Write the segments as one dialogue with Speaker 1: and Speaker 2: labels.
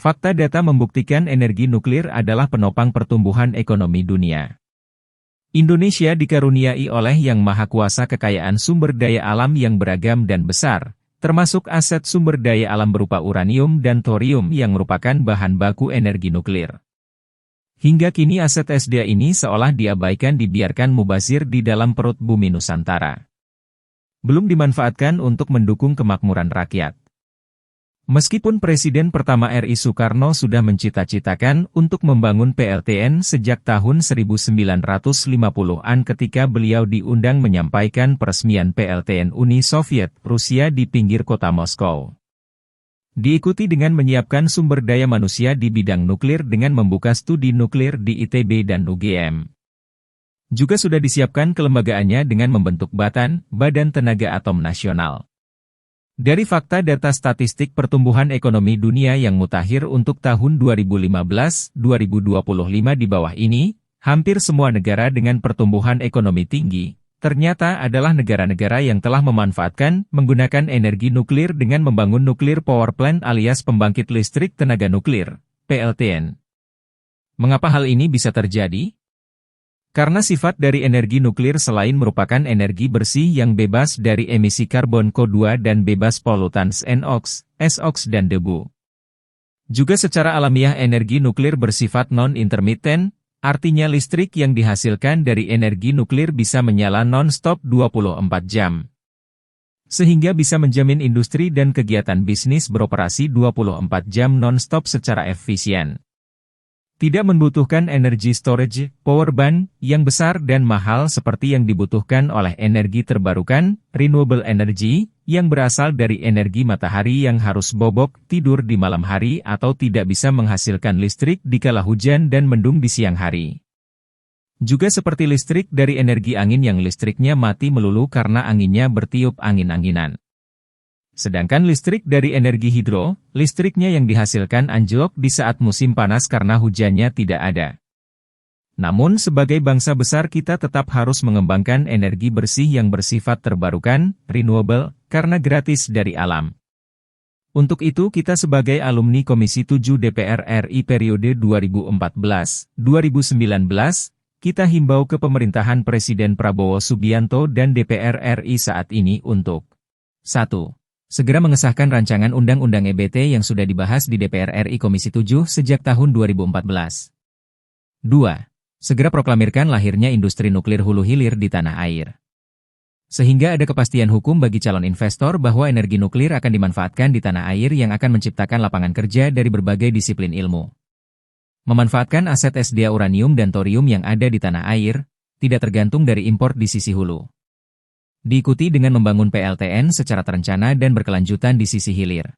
Speaker 1: Fakta data membuktikan energi nuklir adalah penopang pertumbuhan ekonomi dunia. Indonesia dikaruniai oleh Yang Maha Kuasa kekayaan sumber daya alam yang beragam dan besar, termasuk aset sumber daya alam berupa uranium dan thorium yang merupakan bahan baku energi nuklir. Hingga kini aset SDA ini seolah diabaikan dibiarkan mubazir di dalam perut bumi Nusantara. Belum dimanfaatkan untuk mendukung kemakmuran rakyat. Meskipun Presiden pertama RI Soekarno sudah mencita-citakan untuk membangun PLTN sejak tahun 1950-an ketika beliau diundang menyampaikan peresmian PLTN Uni Soviet Rusia di pinggir kota Moskow. Diikuti dengan menyiapkan sumber daya manusia di bidang nuklir dengan membuka studi nuklir di ITB dan UGM. Juga sudah disiapkan kelembagaannya dengan membentuk Badan Tenaga Atom Nasional. Dari fakta data statistik pertumbuhan ekonomi dunia yang mutakhir untuk tahun 2015-2025 di bawah ini, hampir semua negara dengan pertumbuhan ekonomi tinggi, ternyata adalah negara-negara yang telah memanfaatkan menggunakan energi nuklir dengan membangun nuklir power plant alias pembangkit listrik tenaga nuklir, PLTN. Mengapa hal ini bisa terjadi? Karena sifat dari energi nuklir selain merupakan energi bersih yang bebas dari emisi karbon CO2 dan bebas polutan NOx, SOx dan debu. Juga secara alamiah energi nuklir bersifat non-intermittent, artinya listrik yang dihasilkan dari energi nuklir bisa menyala non-stop 24 jam. Sehingga bisa menjamin industri dan kegiatan bisnis beroperasi 24 jam non-stop secara efisien. Tidak membutuhkan energi storage, power bank, yang besar dan mahal seperti yang dibutuhkan oleh energi terbarukan, renewable energy, yang berasal dari energi matahari yang harus bobok, tidur di malam hari atau tidak bisa menghasilkan listrik di kala hujan dan mendung di siang hari. Juga seperti listrik dari energi angin yang listriknya mati melulu karena anginnya bertiup angin-anginan. Sedangkan listrik dari energi hidro, listriknya yang dihasilkan anjlok di saat musim panas karena hujannya tidak ada. Namun sebagai bangsa besar kita tetap harus mengembangkan energi bersih yang bersifat terbarukan, renewable, karena gratis dari alam. Untuk itu kita sebagai alumni Komisi 7 DPR RI periode 2014-2019, kita himbau ke pemerintahan Presiden Prabowo Subianto dan DPR RI saat ini untuk 1. Segera mengesahkan rancangan Undang-Undang EBT yang sudah dibahas di DPR RI Komisi 7 sejak tahun 2014. 2. Segera proklamirkan lahirnya industri nuklir hulu hilir di tanah air. Sehingga ada kepastian hukum bagi calon investor bahwa energi nuklir akan dimanfaatkan di tanah air yang akan menciptakan lapangan kerja dari berbagai disiplin ilmu. Memanfaatkan aset SDA uranium dan thorium yang ada di tanah air, tidak tergantung dari impor di sisi hulu. Diikuti dengan membangun PLTN secara terencana dan berkelanjutan di sisi hilir.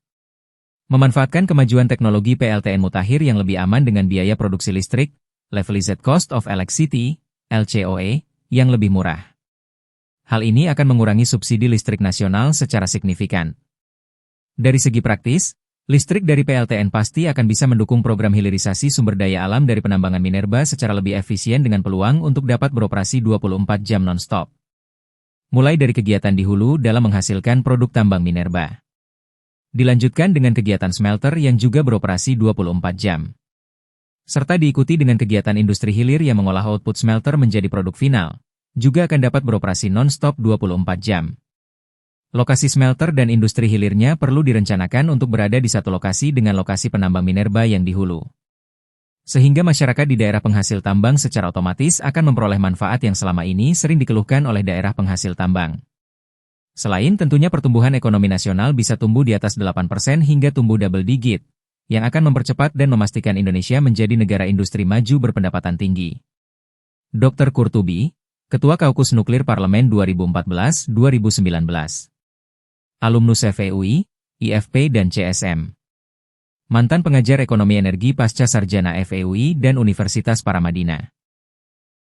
Speaker 1: Memanfaatkan kemajuan teknologi PLTN mutakhir yang lebih aman dengan biaya produksi listrik, Levelized Cost of Electricity, LCOE, yang lebih murah. Hal ini akan mengurangi subsidi listrik nasional secara signifikan. Dari segi praktis, listrik dari PLTN pasti akan bisa mendukung program hilirisasi sumber daya alam dari penambangan minerba secara lebih efisien dengan peluang untuk dapat beroperasi 24 jam non-stop. Mulai dari kegiatan di hulu dalam menghasilkan produk tambang minerba. Dilanjutkan dengan kegiatan smelter yang juga beroperasi 24 jam. Serta diikuti dengan kegiatan industri hilir yang mengolah output smelter menjadi produk final, juga akan dapat beroperasi non-stop 24 jam. Lokasi smelter dan industri hilirnya perlu direncanakan untuk berada di satu lokasi dengan lokasi penambang minerba yang di hulu. Sehingga masyarakat di daerah penghasil tambang secara otomatis akan memperoleh manfaat yang selama ini sering dikeluhkan oleh daerah penghasil tambang. Selain tentunya pertumbuhan ekonomi nasional bisa tumbuh di atas 8% hingga tumbuh double digit, yang akan mempercepat dan memastikan Indonesia menjadi negara industri maju berpendapatan tinggi. Dr. Kurtubi, Ketua Kaukus Nuklir Parlemen 2014-2019. Alumnus FEUI, IFP dan CSM. Mantan pengajar ekonomi energi pasca sarjana FEUI dan Universitas Paramadina.